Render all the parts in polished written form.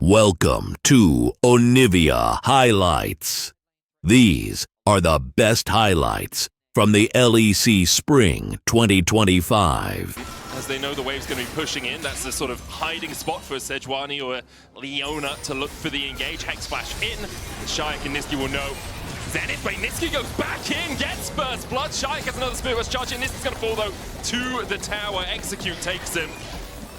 Welcome to Onivia Highlights. These are the best highlights from the LEC Spring 2025. As they know the wave's going to be pushing in, that's the sort of hiding spot for a Sejuani or a Leona to look for the engage. Hex Flash in, Shayak and Niski will know. Zenith, wait, Niski goes back in, gets first blood. Shayak gets another Spirit Rush charge in. Niski's going to fall though to the tower. Execute takes him.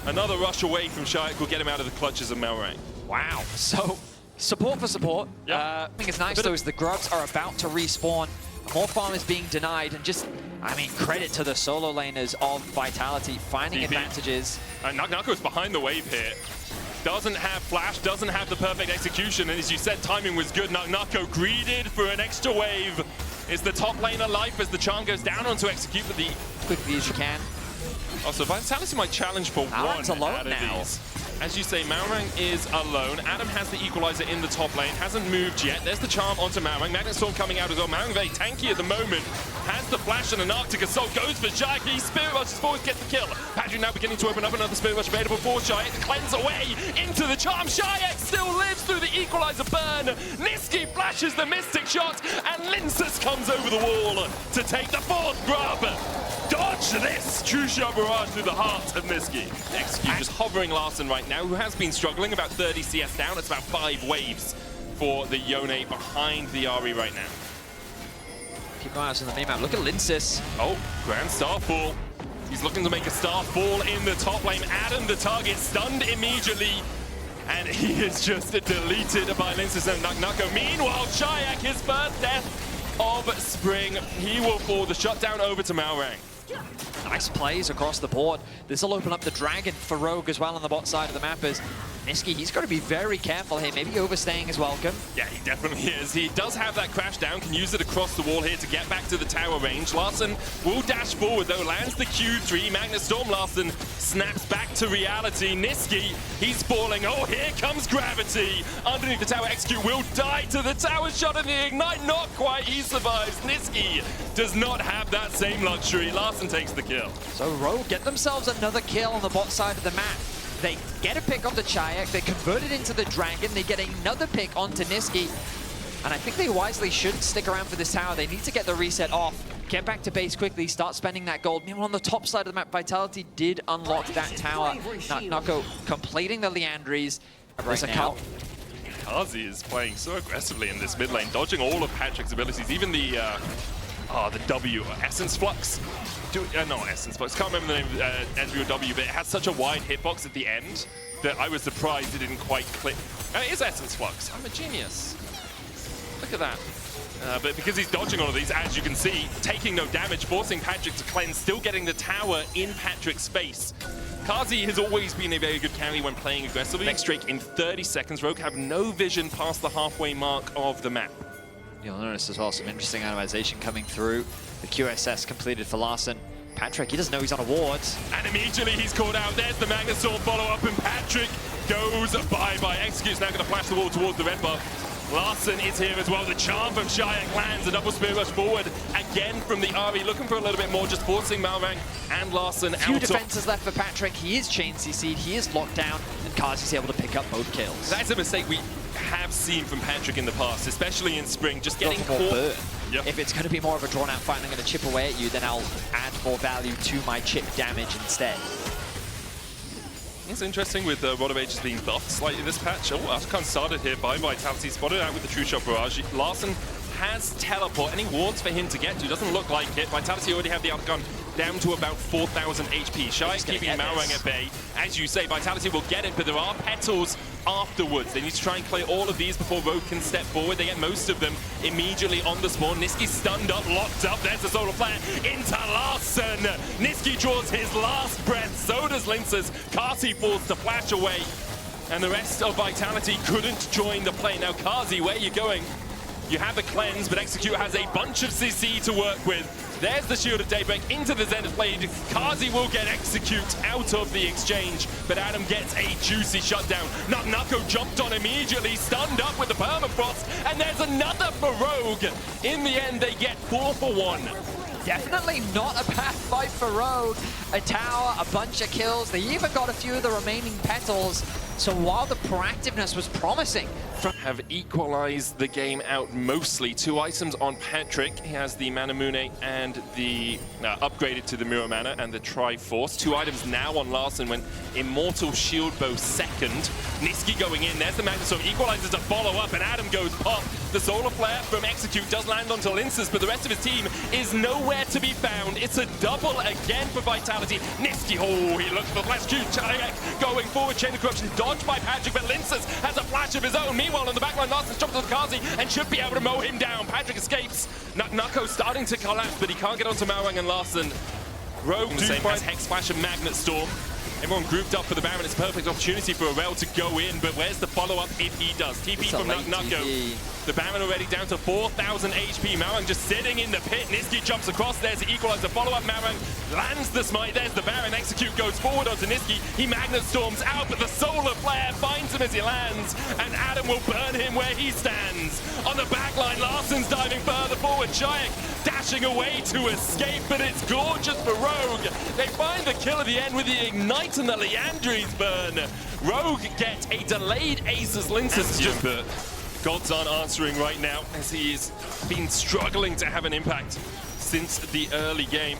Another rush away from Shayak will get him out of the clutches of Malrang. Wow, so support for support. Yep. I think it's nice though is the grubs are about to respawn. More farm is being denied, and just, I mean, credit to the solo laners of Vitality finding advantages. Nako's behind the wave here. Doesn't have flash, doesn't have the perfect execution, and as you said, timing was good. Nako greeted for an extra wave. Is the top lane alive as the charm goes down onto execute for the... Quickly as you can. Also, Vitality might challenge for Malrang's one alone out of now. these. As you say, Malrang is alone. Adam has the equalizer in the top lane, hasn't moved yet. There's the charm onto Malrang. Magnet Storm coming out as well. Malrang very tanky at the moment. Has the flash and an Arctic Assault. Goes for Shayak. He Spirit Rushes forward, gets the kill. Patrick now beginning to open up another Spirit Rush available for Shayak. Cleanse away into the charm. Shayak still lives through the equalizer burn. Niski flashes the Mystic shot, and Linsus comes over the wall to take the fourth grub. Dodge this! True shot barrage through the heart of Niski. Execute just hovering Larson right now, who has been struggling, about 30 CS down. It's about 5 waves for the Yone behind the Ari right now. Keep your eyes on the minimap. Look at Linsus. Oh, Grand Starfall. He's looking to make a Starfall in the top lane. Adam, the target, stunned immediately. And he is just deleted by Linsus and Nako. Meanwhile, Shayak, his first death of spring. He will fall the shutdown over to Malrang. Nice plays across the board. This will open up the Dragon for Rogue as well on the bot side of the map. As Niski, he's got to be very careful here. Maybe overstaying is welcome. Yeah, he definitely is. He does have that crash down, can use it across the wall here to get back to the tower range. Larson will dash forward though, lands the Q3. Magnet Storm Larson snaps back to reality. Niski, he's falling. Oh, here comes gravity. Underneath the tower, Execute will die to the tower shot and the Ignite. Not quite, he survives. Niski does not have that same luxury. Larson takes the kill. So Rogue get themselves another kill on the bot side of the map. They get a pick onto Shayak, they convert it into the Dragon, they get another pick onto Niski. And I think they wisely shouldn't stick around for this tower. They need to get the reset off, get back to base quickly, start spending that gold. Meanwhile, on the top side of the map, Vitality did unlock that tower. Nako completing the Leandries right now. Kazi is playing so aggressively in this mid lane, dodging all of Patrick's abilities, even the W, Essence Flux. No, Essence Flux, can't remember the name of Ezreal W, but it has such a wide hitbox at the end that I was surprised it didn't quite click. It is Essence Flux, I'm a genius. Look at that. But because he's dodging all of these, as you can see, taking no damage, forcing Patrick to cleanse, still getting the tower in Patrick's face. Kazi has always been a very good carry when playing aggressively. Next streak in 30 seconds, Rogue have no vision past the halfway mark of the map. You'll notice as well some interesting animation coming through. The QSS completed for Larson. Patrick, he doesn't know he's on a ward. And immediately he's caught out. There's the Magnet Storm follow-up, and Patrick goes bye-bye. Execute's now going to flash the wall towards the red buff. Larson is here as well. The charm from Shayak lands, a double Spirit Rush forward. Again from the Ari, looking for a little bit more, just forcing Malrang and Larson out. Few defenses left for Patrick. He is chain CC'd, he is locked down, and Kazi's able to pick up both kills. That's a mistake we have seen from Patrick in the past, especially in spring, just getting caught. Yep. If it's going to be more of a drawn-out fight and I'm going to chip away at you, then I'll add more value to my chip damage instead. It's interesting with Rod of Ages being buffed slightly this patch. Oh, Ashkan started here by Vitality, spotted out with the True Shot Barrage. Larson has teleport. Any wards for him to get to? Doesn't look like it. Vitality already have the outgun down to about 4,000 HP. Shayak keeping Malrang at bay. As you say, Vitality will get it, but there are petals afterwards. They need to try and clear all of these before Rogue can step forward. They get most of them immediately on the spawn. Niski stunned up, locked up. There's the solar flare into Larson. Niski draws his last breath. So does Linsus. Kazi falls to flash away. And the rest of Vitality couldn't join the play. Now, Kazi, where are you going? You have a cleanse, but Execute has a bunch of CC to work with. There's the Shield of Daybreak into the Zenith Blade. Kazi will get Execute out of the exchange, but Adam gets a juicy shutdown. Nako jumped on immediately, stunned up with the Permafrost, and there's another for Rogue. In the end, they get 4 for 1. Definitely not a bad fight for Rogue. A tower, a bunch of kills. They even got a few of the remaining petals. So while the proactiveness was promising from have equalized the game out mostly. 2 items on Patrick. He has the Manamune and the upgraded to the Mirror Mana and the Triforce. 2 items now on Larson when Immortal Shield Bow second. Niski going in. There's the Magnustorm. Equalizes to follow up and Adam goes pop. The Solar Flare from Execute does land onto Linces, but the rest of his team is nowhere to be found. It's a double again for Vitality. Niski, oh, he looks for the flash cue. Going forward, Chain of Corruption dodged by Patrick, but Linces has a flash of his own. Meanwhile, on the backline, Larson jumps on Kazi and should be able to mow him down. Patrick escapes. Nako starting to collapse, but he can't get onto Mawang and Larson. Rogue has Hex Splash and Magnet Storm. Everyone grouped up for the Baron. It's a perfect opportunity for Aurel to go in, but where's the follow-up if he does? TP from Nako. The Baron already down to 4,000 HP. Mawang just sitting in the pit. Niski jumps across. There's the equalizer. Follow-up. Mawang lands the smite. There's the Baron. Execute goes forward onto Niski. He Magnet Storms out, but the Solar Flare finds him as he lands, and Adam will burn him where he stands. On the backline, Larson's diving further forward. Shayak dashing away to escape, but it's gorgeous for Rogue. They find the kill at the end with the Ignite and the Leandries burn. Rogue get a delayed Ace's Linces, but gods aren't answering right now as he's been struggling to have an impact since the early game.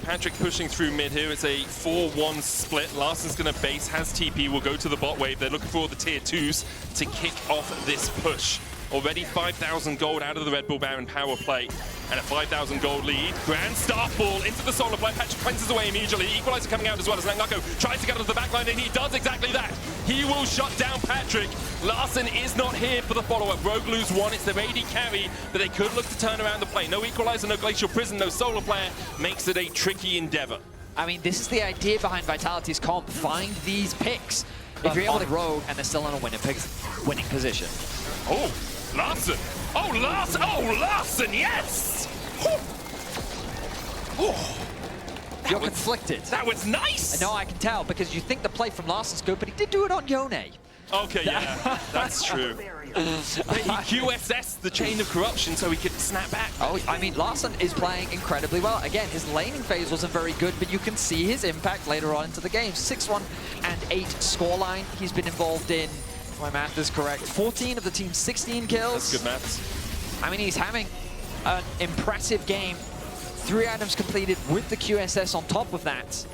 Patrick pushing through mid here. It's a 4-1 split. Larson's going to base, has TP, will go to the bot wave. They're looking for all the tier 2s to kick off this push. Already 5,000 gold out of the Red Bull Baron power play and a 5,000 gold lead. Grand Starfall into the Solar Flare. Patrick cleanses away immediately. Equalizer coming out as well as Nako tries to get onto the backline, and he does exactly that. He will shut down Patrick. Larson is not here for the follow-up. Rogue lose 1. It's their AD carry, but they could look to turn around the play. No Equalizer, no Glacial Prison, no Solar Flare. Makes it a tricky endeavor. I mean, this is the idea behind Vitality's comp. Find these picks. If you're able to Rogue and they're still in a winning position. Oh, Larson! Oh, Larson! Oh, Larson, yes! Oh. You're conflicted. That was nice! No, I can tell, because you think the play from Larson's good, but he did do it on Yone. Okay, yeah, that's true. But he QSS the Chain of Corruption so he could snap back. Oh, I mean, Larson is playing incredibly well. Again, his laning phase wasn't very good, but you can see his impact later on into the game. 6-1 and 8 scoreline he's been involved in. If my math is correct, 14 of the team's 16 kills. That's good maths. I mean, he's having an impressive game. 3 items completed with the QSS on top of that.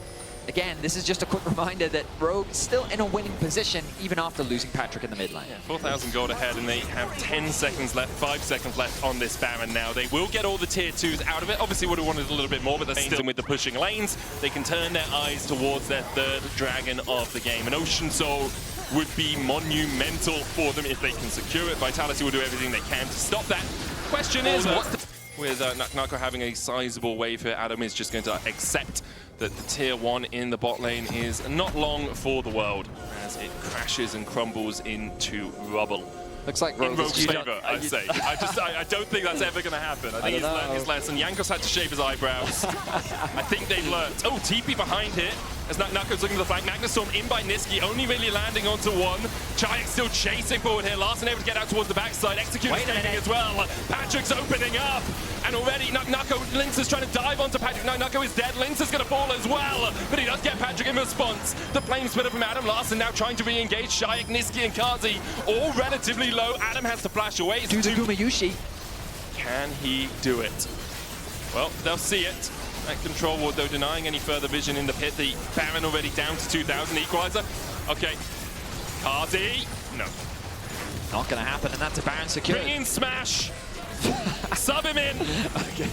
Again, this is just a quick reminder that Rogue is still in a winning position even after losing Patrick in the mid lane. Yeah, 4,000 gold ahead, and they have 10 seconds left, 5 seconds left on this Baron now. They will get all the tier 2s out of it. Obviously would have wanted a little bit more, but they're still with the pushing lanes. They can turn their eyes towards their 3rd dragon of the game. An Ocean Soul would be monumental for them if they can secure it. Vitality will do everything they can to stop that. Question is, with Nako having a sizable wave here, Adam is just going to accept that the tier 1 in the bot lane is not long for the world as it crashes and crumbles into rubble. Looks like Rogue's favor, I'd say. I don't think that's ever going to happen. I think he's learned his lesson. Jankos had to shave his eyebrows. I think they've learned. Oh, TP behind here as Nako's looking to the flank. Magnustorm in by Niski, only really landing onto 1. Chayak still chasing forward here. Larson able to get out towards the backside. Execute escaping as well. Patrick's opening up. And already Nako, Lince is trying to dive onto Patrick. No, Nako is dead. Lince is going to fall as well. But he does get Patrick in response. The flame splitter from Adam. Larson now trying to re-engage Shayak, Niski, and Kazi. All relatively low. Adam has to flash away. Do the Gumayushi. Can he do it? Well, they'll see it. That control ward, though, denying any further vision in the pit. The Baron already down to 2,000. Equalizer. Okay. Kazi. No. Not going to happen, and that's a Baron secured. Bring in Smash. Sub him in. Okay.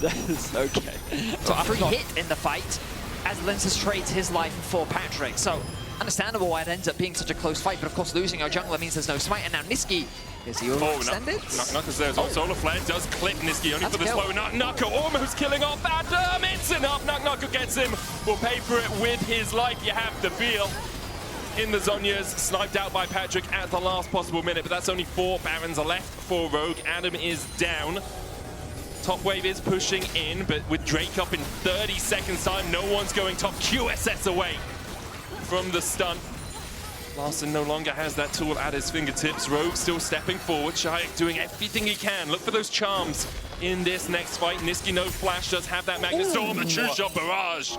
That is okay. So a free hit in the fight as Linces trades his life for Patrick. So understandable why it ends up being such a close fight, but of course losing our jungler means there's no smite. And now Niski, is he overextended? Nako's there as well. Solar Flare does clip Niski only for the slow. Nako almost killing off Adam. It's enough. Nako gets him. Will pay for it with his life, you have to feel. In the Zhonya's, sniped out by Patrick at the last possible minute, but that's only 4 Barons are left for Rogue. Adam is down. Top wave is pushing in, but with Drake up in 30 seconds time, no one's going top. QSS away from the stun. Larson no longer has that tool at his fingertips. Rogue still stepping forward. Shayak doing everything he can. Look for those charms in this next fight. Niski no flash, does have that Magnet Storm, the true shot barrage.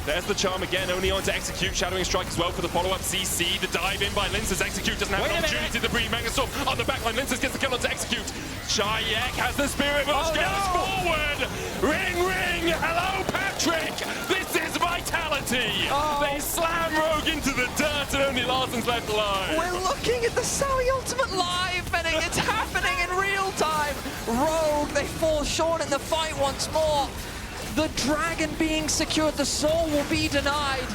There's the charm again, only on to execute. Shadowing Strike as well for the follow-up. CC, the dive in by Linces. Execute doesn't have an opportunity to breathe. Magnastorm on the backline. Linces gets the kill on to execute. Shayak has the spirit, but goes forward. Ring, ring. Hello, Patrick. This is Vitality. They slam Rogue into the dirt and only Larsen's left alive. We're looking at the Saudi Ultimate live, and it's happening in real time. Rogue, they fall short in the fight once more. The dragon being secured, the soul will be denied.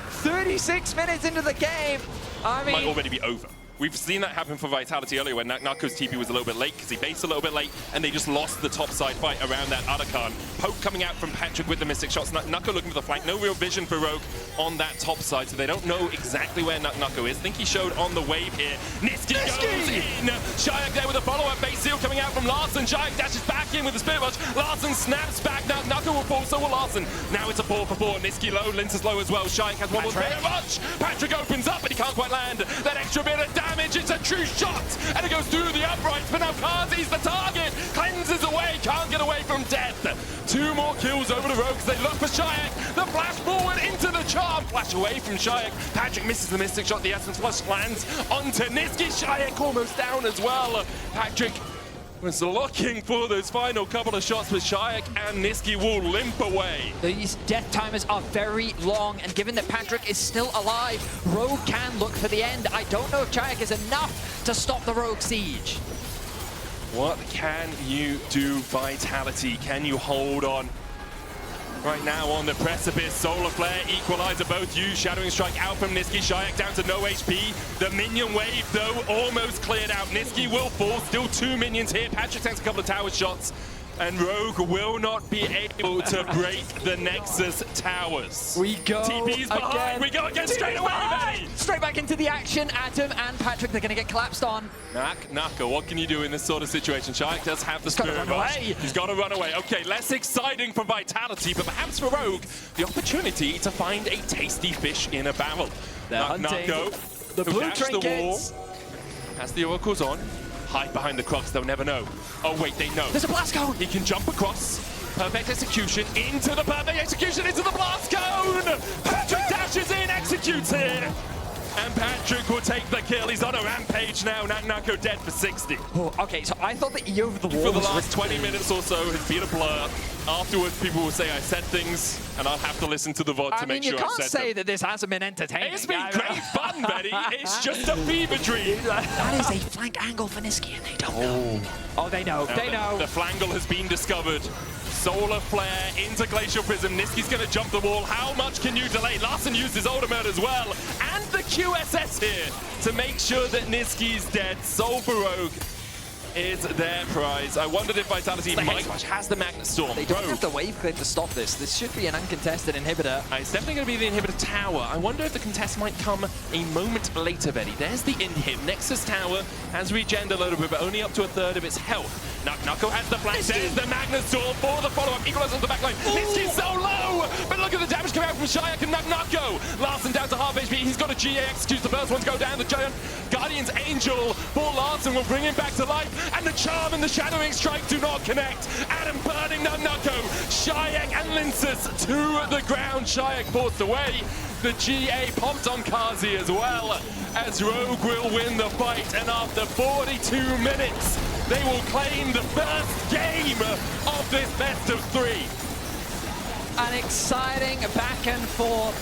36 minutes into the game. I mean, might already be over. We've seen that happen for Vitality earlier when Nako's TP was a little bit late because he based a little bit late and they just lost the top side fight around that Arakan. Poke coming out from Patrick with the Mystic shots. Nako looking for the flank. No real vision for Rogue on that top side, so they don't know exactly where Nako is. I think he showed on the wave here. Niski goes in. Shayak there with a follow-up base seal coming out from Larsen. Shayak dashes back in with the Spirit Rush. Larsen snaps back. Now Nako will fall, so will Larsen. Now it's a 4-for-4. Niski low, Linces low as well. Shayak has one more Spirit Rush. Patrick opens up, but he can't quite land. That extra bit of damage. It's a true shot, and it goes through the uprights, but now Kazi's the target. Cleanses away, can't get away from death. 2 more kills over the Rogue as they look for Shayak. The flash forward into the charm. Flash away from Shayak. Patrick misses the Mystic shot. The Essence Flush lands onto Niski. Shayak almost down as well. Patrick was looking for those final couple of shots, but Shayak and Niski will limp away. These death timers are very long, and given that Patrick is still alive, Rogue can look for the end. I don't know if Shayak is enough to stop the Rogue siege. What can you do, Vitality? Can you hold on? Right now on the precipice, Solar Flare, Equalizer both used. Shadowing Strike out from Niski. Shayak down to no HP. The minion wave, though, almost cleared out. Niski will fall. Still 2 minions here. Patrick takes a couple of tower shots. And Rogue will not be able to break the Nexus towers. We go TP's behind. again. We go again straight away. Straight back into the action. Adam and Patrick, they're going to get collapsed on. Nako, what can you do in this sort of situation? Shayak does have the Spirit Rush. He's got to run away. Okay, less exciting for Vitality, but perhaps for Rogue, the opportunity to find a tasty fish in a barrel. They're hunting Nako, the blue trinkets. The wall, has the oracles on. Hide behind the crux, they'll never know. Oh wait, they know. There's a blast cone! He can jump across. Perfect execution, into the perfect execution, into the blast cone! Patrick dashes in, executes it! And Patrick will take the kill. He's on a rampage now. Nako dead for 60. Oh, okay, so I thought that E over the wall for the last 20 minutes or so has been a blur. Afterwards, people will say I said things, and I'll have to listen to the VOD to make sure I said them. You can't say that this hasn't been entertaining. It's been great fun, Betty. It's just a fever dream. That is a flank angle for Niski, and they don't know. Oh, they know. They know. The flangle has been discovered. Solar Flare into Glacial Prism. Niski's going to jump the wall. How much can you delay? Larsen used his ultimate as well. And the QSS here to make sure that Niski's dead. Soul for Rogue is their prize. I wondered if Vitality has the Magnet Storm. They don't have the wave clear to stop this. This should be an uncontested inhibitor. It's definitely going to be the inhibitor tower. I wonder if the contest might come a moment later, Betty. There's the inhib. Nexus tower has regened a little bit, but only up to 1/3 of its health. Nako has the flash. There's the Magnet Storm for the follow-up. Equalizer on the backline. Niski's so low, but look at the damage coming out from Shayak and Nako. Larsen down to half HP. He's got a GA executes the first one to go down. The Giant Guardian's Angel for Larsen will bring him back to life. And the charm and the Shadowing Strike do not connect. Adam burning down Nako. Shayak and Linces to the ground. Shayak forced away. The GA popped on Kazi as well, as Rogue will win the fight. And after 42 minutes, they will claim the first game of this best of 3. An exciting back and forth.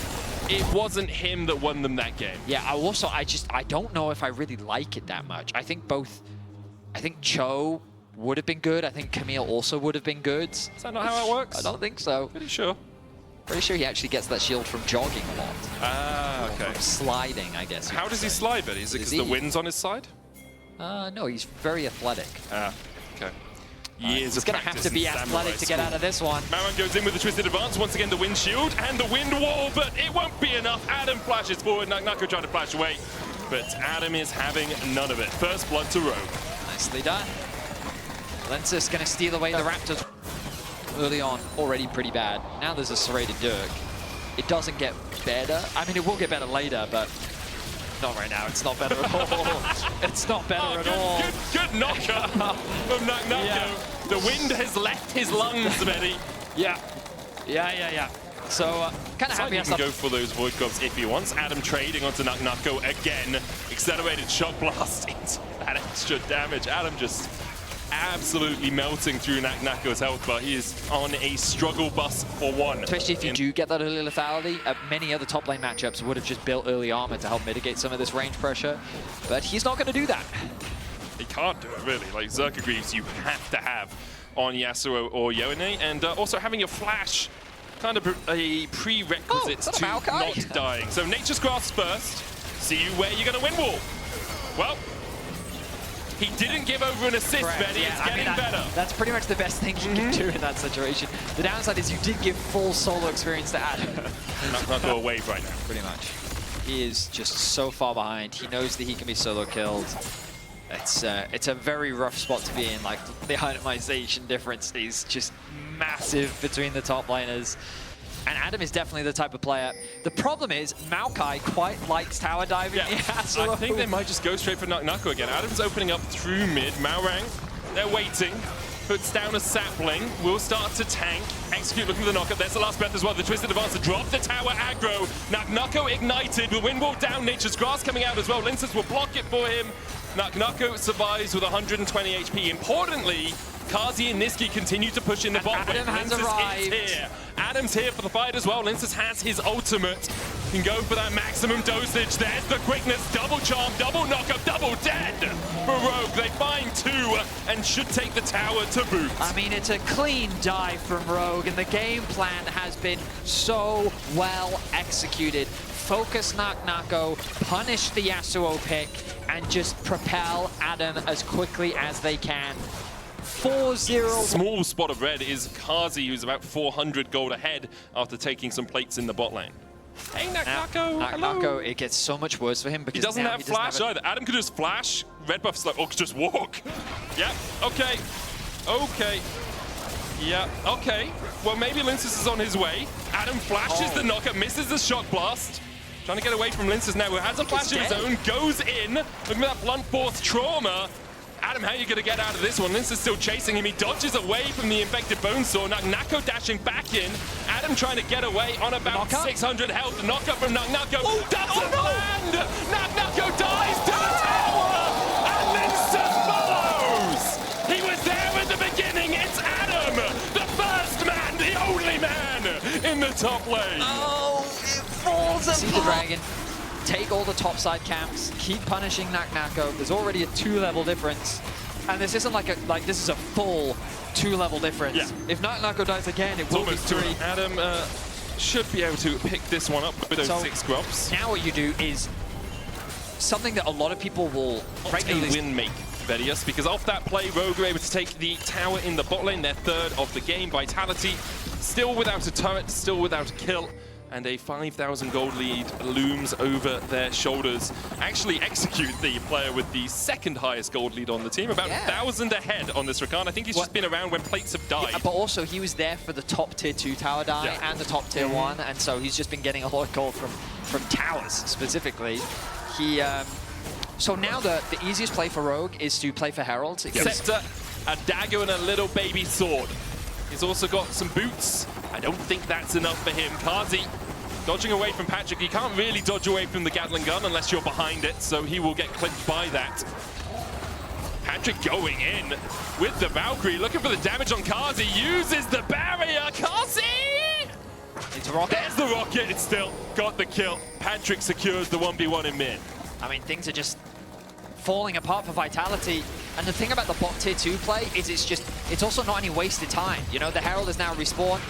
It wasn't him that won them that game. Yeah, I don't know if I really like it that much. I think Cho would have been good. I think Camille also would have been good. Is that not how it works? I don't think so. Pretty sure. Pretty sure he actually gets that shield from jogging a lot. Ah, okay. From sliding, I guess. How does he slide, Betty? Is it because the wind's on his side? No, he's very athletic. Ah, okay. Years he's going to have to be athletic to get out of this one. Maran goes in with the Twisted Advance. Once again, the wind shield and the wind wall, but it won't be enough. Adam flashes forward. Nako trying to flash away, but Adam is having none of it. First blood to Rogue. Nicely done. Lensis going to steal away the Raptors early on. Already pretty bad. Now there's a serrated Dirk. It doesn't get better. I mean, it will get better later, but not right now. It's not better at all. It's not better at all. Good knocker from Nako. Yeah. The wind has left his lungs, Betty. Yeah. So kind of happy he can go for those Void Gloves if he wants. Adam trading onto Naknako again. Accelerated Shock Blast into that extra damage. Adam just absolutely melting through Naknako's health, but he is on a struggle bus for one. Especially if you do get that early lethality, many other top lane matchups would have just built early armor to help mitigate some of this range pressure, but he's not going to do that. He can't do it, really. Like, Zerka Greaves you have to have on Yasuo or Yone, and also having your flash kind of a prerequisite to not dying. So Nature's Grasp first, see where you're going to win wall. Well, he didn't give over an assist, Benny. It's getting better. That's pretty much the best thing you can do in that situation. The downside is you did give full solo experience to Adam. Not go away right now. Pretty much. He is just so far behind. He knows that he can be solo killed. It's a very rough spot to be in. Like, the itemization difference is just massive between the top laners. And Adam is definitely the type of player. The problem is, Maokai quite likes tower diving. Yeah, I think they might just go straight for Naknako again. Adam's opening up through mid. Maorang, they're waiting. Puts down a sapling. Will start to tank. Execute looking for the knockup. There's the last breath as well. The Twisted Advance to drop the tower aggro. Naknako ignited. The wind wall down. Nature's Grass coming out as well. Linces will block it for him. Naknako survives with 120 HP. Importantly, Kazi and Niski continue to push in the bot lane. Adam has arrived. Here. Adam's here for the fight as well. Linces has his ultimate. Can go for that maximum dosage. There's the quickness. Double charm, double knockup, double dead for Rogue. They find two and should take the tower to boot. I mean, it's a clean dive from Rogue, and the game plan has been so well executed. Focus Naknako, punish the Yasuo pick, and just propel Adam as quickly as they can. 4-0. Small spot of red is Kazi, who's about 400 gold ahead after taking some plates in the bot lane. Hey, Naknako, Naknako, it gets so much worse for him because he doesn't have flash either. Adam could just flash, red buff's like, or could just walk. Yeah, okay. Okay. Yeah, okay. Well, maybe Linces is on his way. Adam flashes the knockup, misses the shock blast. Trying to get away from Linces now, who has a flash of his own, goes in. Look at that blunt force trauma. Adam, how are you going to get out of this one? Linces still chasing him. He dodges away from the infected Bonesaw. Naknako dashing back in. Adam trying to get away on about 600 health. Knockup from Naknako. Doesn't land! Naknako dies to the tower! And Linces follows! He was there at the beginning. It's Adam! The first man, the only man in the top lane. Oh, it falls apart. See the dragon. Take all the topside camps, keep punishing Naknako. There's already a 2-level difference, and this isn't like this is a full 2-level difference. Yeah. If Naknako dies again, it will be 3. Adam should be able to pick this one up with those 6 grubs. Now what you do is something that a lot of people will regularly win make Vedius, because off that play, Rogue are able to take the tower in the bot lane, their 3rd of the game. Vitality still without a turret, still without a kill. And a 5,000 gold lead looms over their shoulders. Actually execute the player with the 2nd highest gold lead on the team, about 1,000 ahead on this Rakan. I think he's just been around when plates have died. Yeah, but also he was there for the top tier 2 tower die and the top tier 1, and so he's just been getting a lot of gold from towers specifically. He so now the easiest play for Rogue is to play for Herald. Scepter, a dagger, and a little baby sword. He's also got some boots. I don't think that's enough for him. Kazi dodging away from Patrick. You can't really dodge away from the Gatling gun unless you're behind it, so he will get clipped by that. Patrick going in with the Valkyrie, looking for the damage on Kazi. Uses the barrier. Kazi! It's a rocket. There's the rocket. It's still got the kill. Patrick secures the 1v1 in mid. I mean, things are just falling apart for Vitality. And the thing about the bot tier 2 play is it's also not any wasted time. You know, the Herald is now respawned.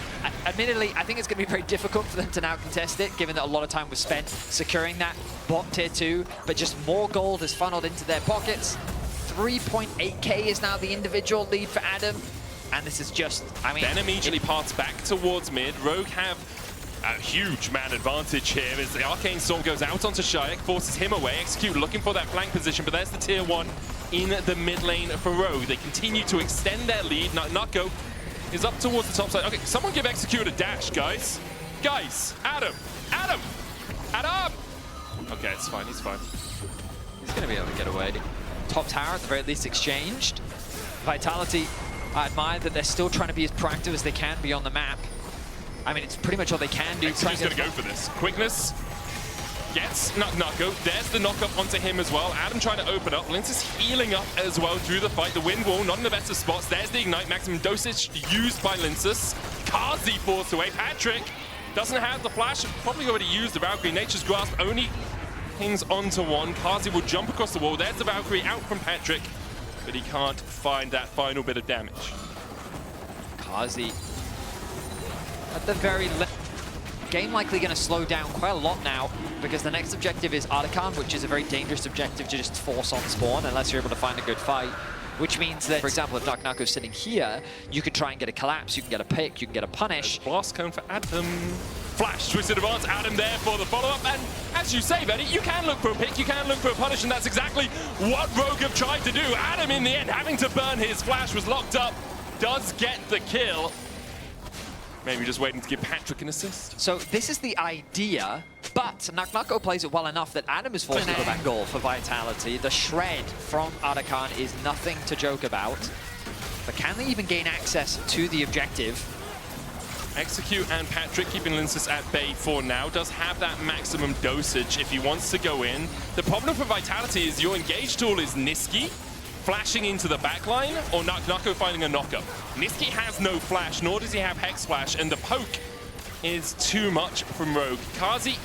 Admittedly, I think it's going to be very difficult for them to now contest it, given that a lot of time was spent securing that bot tier 2, but just more gold is funneled into their pockets. 3.8k is now the individual lead for Adam. And this is just, I mean... Ben immediately parts back towards mid. Rogue have a huge man advantage here as the Arcane Storm goes out onto Shayak, forces him away. Execute looking for that flank position, but there's the tier 1 in the mid lane for Rogue. They continue to extend their lead. Naknako is up towards the top side. Okay, someone give Execute a dash, guys. Guys, Adam! Adam! Adam! Okay, it's fine, he's fine. He's going to be able to get away. Top tower, at the very least, exchanged. Vitality, I admire that they're still trying to be as proactive as they can be on the map. I mean, it's pretty much all they can do. Execute's going to go for this. Quickness gets Nucko. There's the knock-up onto him as well. Adam trying to open up. Lince is healing up as well through the fight. The wind wall, not in the best of spots. There's the ignite. Maximum dosage used by Linces. Kazi forced away. Patrick doesn't have the flash. Probably already used the Valkyrie. Nature's Grasp only pings onto one. Kazi will jump across the wall. There's the Valkyrie out from Patrick, but he can't find that final bit of damage. Kazi at the very game likely going to slow down quite a lot now, because the next objective is Artican, which is a very dangerous objective to just force on spawn unless you're able to find a good fight. Which means that, for example, if Nucko's sitting here, you could try and get a collapse, you can get a pick, you can get a punish. Blast cone for Adam. Flash, twisted advance, Adam there for the follow-up. And as you say, Betty, you can look for a pick, you can look for a punish, and that's exactly what Rogue have tried to do. Adam, in the end, having to burn his flash, was locked up, does get the kill. Maybe just waiting to give Patrick an assist. So this is the idea, but Nucko plays it well enough that Adam is forced to go back goal for Vitality. The shred from Artican is nothing to joke about. But can they even gain access to the objective? Execute and Patrick keeping Linces at bay for now. Does have that maximum dosage if he wants to go in. The problem for Vitality is your engage tool is Niski flashing into the backline, or Nucko finding a knockup. Niski has no flash, nor does he have Hex Flash, and the poke is too much from Rogue. Kazi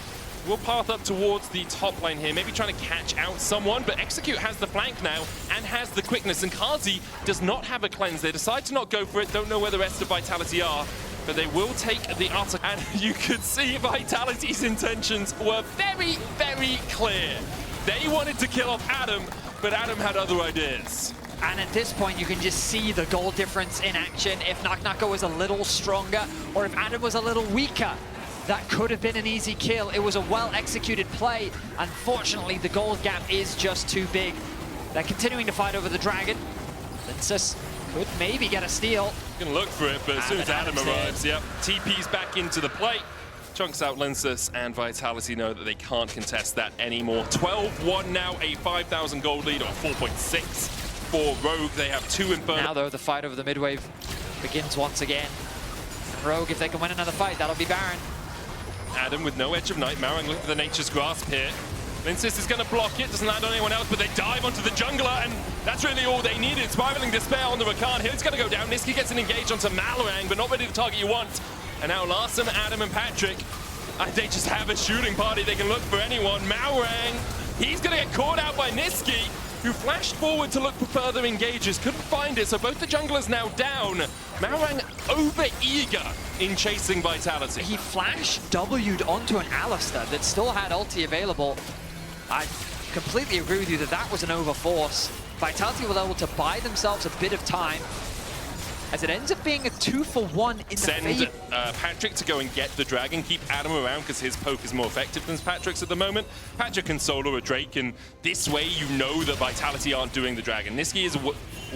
will path up towards the top lane here, maybe trying to catch out someone, but Execute has the flank now and has the quickness, and Kazi does not have a cleanse. They decide to not go for it, don't know where the rest of Vitality are, but they will take the utter, and you could see Vitality's intentions were very, very clear. They wanted to kill off Adam, but Adam had other ideas. And at this point, you can just see the goal difference in action. If Nucko was a little stronger, or if Adam was a little weaker, that could have been an easy kill. It was a well-executed play. Unfortunately, the goal gap is just too big. They're continuing to fight over the dragon. Linces could maybe get a steal. Gonna look for it, but as soon as Adam arrives, yep, TP's back into the play. Chunks out Linces, and Vitality know that they can't contest that anymore. 12-1 now, a 5,000 gold lead, or 4.6 for Rogue. They have 2 Inferno. Now, though, the fight over the mid-wave begins once again. Rogue, if they can win another fight, that'll be Baron. Adam with no Edge of Night. Marang looking for the Nature's Grasp here. Linces is going to block it, doesn't land on anyone else, but they dive onto the jungler, and that's really all they needed. Spiraling Despair on the Rakan. He's going to go down. Niski gets an engage onto Malorang, but not really the target you want. And now Larson, Adam, and Patrick, they just have a shooting party. They can look for anyone. Malorang, he's going to get caught out by Niski, who flashed forward to look for further engages. Couldn't find it, so both the junglers now down. Malorang over-eager in chasing Vitality. He flash W'd onto an Alistar that still had ulti available. I completely agree with you that that was an overforce. Vitality were able to buy themselves a bit of time, as it ends up being a 2-for-1 in the Send Patrick to go and get the dragon, keep Adam around because his poke is more effective than Patrick's at the moment. Patrick can solo a Drake, and this way you know that Vitality aren't doing the dragon. Niski is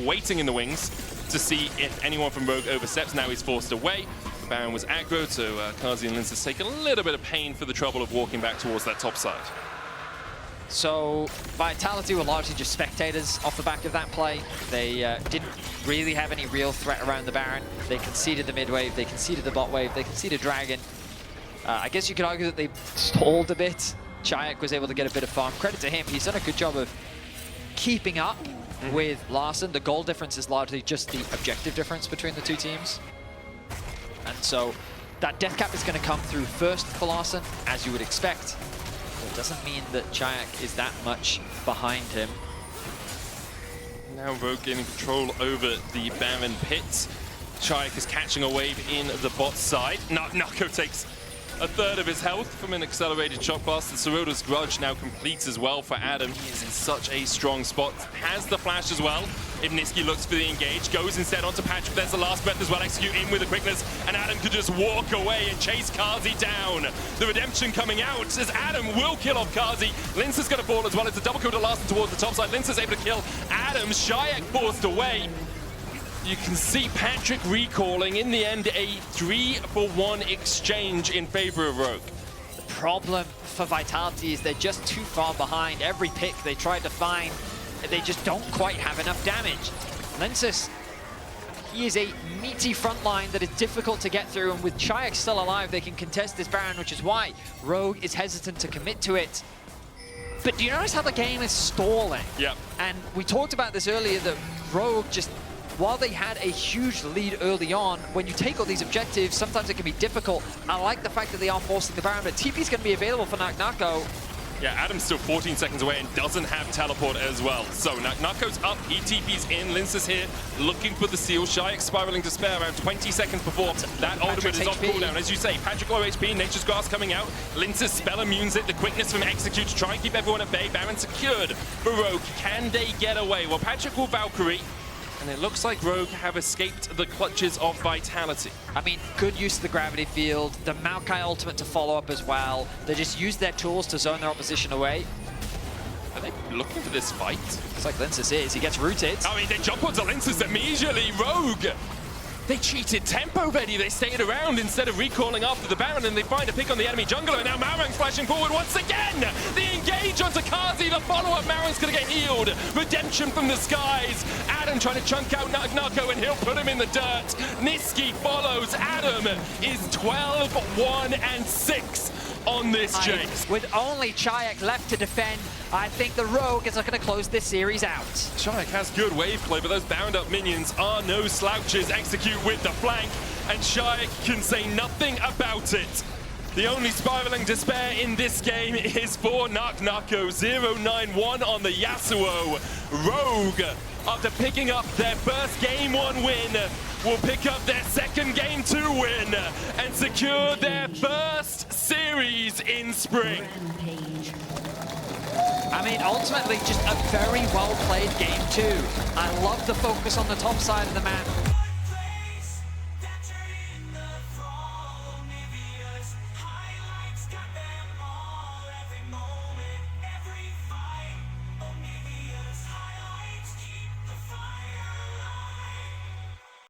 waiting in the wings to see if anyone from Rogue oversteps. Now he's forced away. Baron was aggro, so Kazi and Linces take a little bit of pain for the trouble of walking back towards that top side. So Vitality were largely just spectators off the back of that play. They didn't really have any real threat around the Baron. They conceded the mid wave, they conceded the bot wave, they conceded Dragon. I guess you could argue that they stalled a bit. Chayak was able to get a bit of farm. Credit to him, he's done a good job of keeping up with Larson. The goal difference is largely just the objective difference between the two teams. And so that death cap is going to come through first for Larson, as you would expect. It doesn't mean that Chayak is that much behind him. Now Rogue gaining control over the Baron pit. Chayak is catching a wave in the bot side. Nucko takes a third of his health from an accelerated shot blast. The Soroda's Grudge now completes as well for Adam. He is in such a strong spot. Has the flash as well. If Niski looks for the engage, goes instead onto Patrick. There's the last breath as well. Execute in with the quickness, and Adam could just walk away and chase Kazi down. The redemption coming out as Adam will kill off Kazi. Linces going to fall as well. It's a double kill to Larson towards the top side. Linces able to kill Adam. Shayak forced away. You can see Patrick recalling. In the end, a 3-for-1 exchange in favor of Rogue. The problem for Vitality is they're just too far behind. Every pick they tried to find, they just don't quite have enough damage. Linces He is a meaty front line that is difficult to get through, and with Chayak still alive, they can contest this Baron, which is why Rogue is hesitant to commit to it. But do you notice how the game is stalling? Yeah. And we talked about this earlier, that Rogue just, while they had a huge lead early on, when you take all these objectives, sometimes it can be difficult. I like the fact that they are forcing the Baron, but TP's going to be available for Naknako. Yeah, Adam's still 14 seconds away and doesn't have teleport as well. So Naknako's up, he TP's in, Lince's here, looking for the seal. Shayak spiraling to spare around 20 seconds before that ultimate is off cooldown. As you say, Patrick low HP, Nature's Grass coming out. Lince's spell immunes it, the quickness from Execute to try and keep everyone at bay. Baron secured for Rogue. Can they get away? Well, Patrick will Valkyrie, and it looks like Rogue have escaped the clutches of Vitality. I mean, good use of the gravity field, the Maokai ultimate to follow up as well. They just use their tools to zone their opposition away. Are they looking for this fight? It's like Lince's is, he gets rooted. I mean, they jump onto Lince's immediately. Rogue! They cheated tempo, Betty. They stayed around instead of recalling after the Baron, and they find a pick on the enemy jungler, and now Marang's flashing forward once again! The engage onto Kazi, the follow-up, Marang's gonna get healed! Redemption from the skies! Adam trying to chunk out Naknako, and he'll put him in the dirt! Niski follows, Adam is 12, 1, and 6 on this chase. With only Chayak left to defend, I think the Rogue is going to close this series out. Chayak has good wave play, but those bound-up minions are no slouches. Execute with the flank, and Chayak can say nothing about it. The only spiraling despair in this game is for Naknako. 0-9-1 on the Yasuo. Rogue, after picking up their first Game 1 win, will pick up their second Game 2 win and secure their first series in spring. I mean, ultimately, just a very well-played Game 2. I love the focus on the top side of the map.